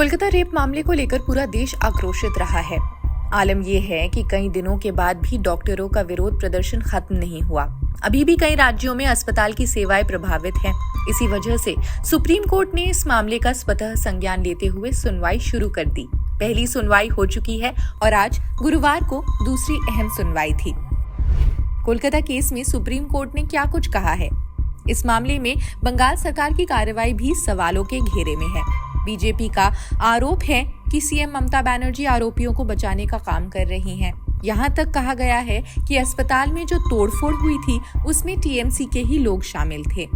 Kolkata rape मामले को लेकर पूरा देश आक्रोशित रहा है। आलम यह है कि कई दिनों के बाद भी डॉक्टरों का विरोध प्रदर्शन खत्म नहीं हुआ। अभी भी कई राज्यों में अस्पताल की सेवाएं प्रभावित हैं। इसी वजह से सुप्रीम कोर्ट ने इस मामले का स्वतः संज्ञान लेते हुए सुनवाई शुरू कर दी। पहली सुनवाई हो चुकी है और आज गुरुवार को दूसरी अहम सुनवाई थी। कोलकाता केस में सुप्रीम कोर्ट ने क्या कुछ कहा है? इस मामले में बंगाल सरकार की कार्रवाई भी सवालों के घेरे में है। बीजेपी का आरोप है कि सीएम ममता बनर्जी आरोपियों को बचाने का काम कर रही हैं। यहाँ तक कहा गया है कि अस्पताल में जो तोड़फोड़ हुई थी उसमें टीएमसी के ही लोग शामिल थे।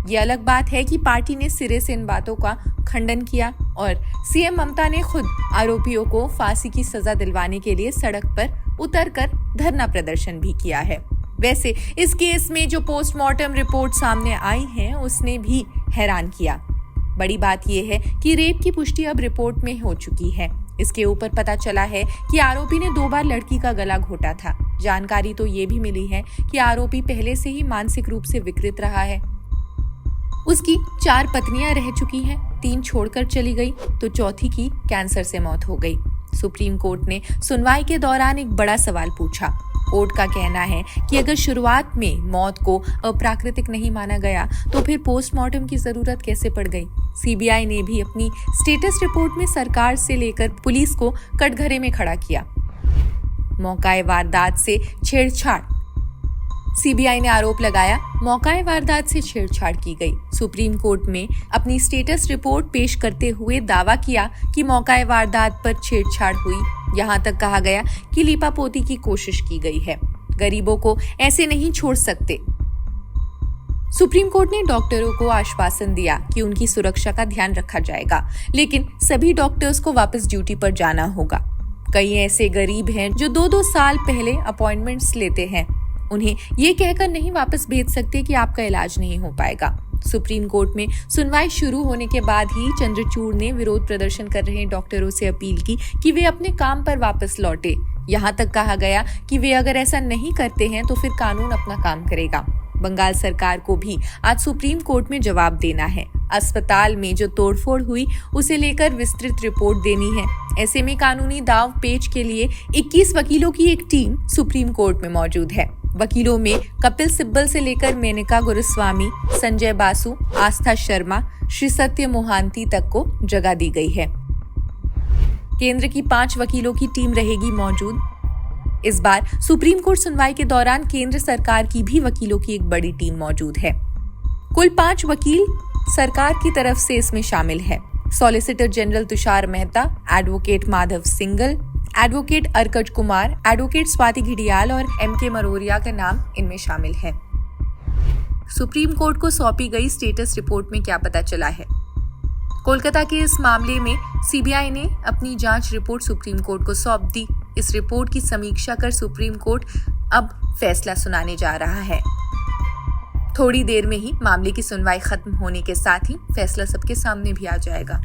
ये अलग बात है कि पार्टी ने सिरे से इन बातों का खंडन किया और सीएम ममता ने खुद आरोपियों को फांसी की सजा दिलवाने के लिए सड़क पर उतरकर धरना प्रदर्शन भी किया है। वैसे इस केस में जो पोस्टमार्टम रिपोर्ट सामने आई है उसने भी हैरान किया। बड़ी बात यह है कि रेप की पुष्टि अब रिपोर्ट में हो चुकी है। इसके ऊपर पता चला है कि आरोपी ने 2 बार लड़की का गला घोटा था। जानकारी तो ये भी मिली है कि आरोपी पहले से ही मानसिक रूप से विकृत रहा है। उसकी 4 पत्नियां रह चुकी हैं, 3 छोड़कर चली गई तो चौथी की कैंसर से मौत हो गई। सुप्रीम कोर्ट ने सुनवाई के दौरान एक बड़ा सवाल पूछा। कोर्ट का कहना है कि अगर शुरुआत में मौत को अप्राकृतिक नहीं माना गया तो फिर पोस्टमार्टम की जरूरत कैसे पड़ गई? सीबीआई ने भी अपनी स्टेटस रिपोर्ट में सरकार से लेकर पुलिस को कटघरे में खड़ा किया। मौकाए वारदात से छेड़छाड़। सीबीआई ने आरोप लगाया मौकाए वारदात से छेड़छाड़ की गई। सुप्रीम कोर्ट में अपनी स्टेटस रिपोर्ट पेश करते हुए दावा किया कि मौकाए वारदात पर छेड़छाड़ हुई। यहाँ तक कहा गया कि लीपापोती की कोशिश की गई है। गरीबों को ऐसे नहीं छोड़ सकते। सुप्रीम कोर्ट ने डॉक्टरों को आश्वासन दिया कि उनकी सुरक्षा का ध्यान रखा जाएगा, लेकिन सभी डॉक्टर्स को वापस ड्यूटी पर जाना होगा। कई ऐसे गरीब हैं जो 2-2 साल पहले अपॉइंटमेंट्स लेते हैं। उन्हें ये कहकर नहीं वापस भेज सकते कि आपका इलाज नहीं हो पाएगा। सुप्रीम कोर्ट में सुनवाई शुरू होने के बाद ही चंद्रचूड़ ने विरोध प्रदर्शन कर रहे डॉक्टरों से अपील की कि वे अपने काम पर वापस लौटे। यहाँ तक कहा गया कि वे अगर ऐसा नहीं करते हैं तो फिर कानून अपना काम करेगा। बंगाल सरकार को भी आज सुप्रीम कोर्ट में जवाब देना है। अस्पताल में जो तोड़फोड़ हुई उसे लेकर विस्तृत रिपोर्ट देनी है। ऐसे में कानूनी दाव पेच के लिए 21 वकीलों की एक टीम सुप्रीम कोर्ट में मौजूद है। वकीलों में कपिल सिब्बल से लेकर मेनका गुरुस्वामी, संजय बासु, आस्था शर्मा, श्री सत्य मोहांती तक को जगह दी गई है। केंद्र की 5 वकीलों की टीम रहेगी मौजूद। इस बार सुप्रीम कोर्ट सुनवाई के दौरान केंद्र सरकार की भी वकीलों की एक बड़ी टीम मौजूद है। कुल 5 वकील सरकार की तरफ से इसमें शामिल है। Solicitor general Tushar Mehta, advocate Madhav Singal, advocate Arkaj Kumar, advocate Swati Ghidiyal और एमके मरोरिया का नाम इनमें शामिल है। सुप्रीम कोर्ट को सौंपी गई स्टेटस रिपोर्ट में क्या पता चला है? कोलकाता के इस मामले में सीबीआई ने अपनी जांच रिपोर्ट सुप्रीम कोर्ट को सौंप दी। इस रिपोर्ट की समीक्षा कर सुप्रीम कोर्ट अब फैसला सुनाने जा रहा है। थोड़ी देर में ही मामले की सुनवाई खत्म होने के साथ ही फैसला सबके सामने भी आ जाएगा।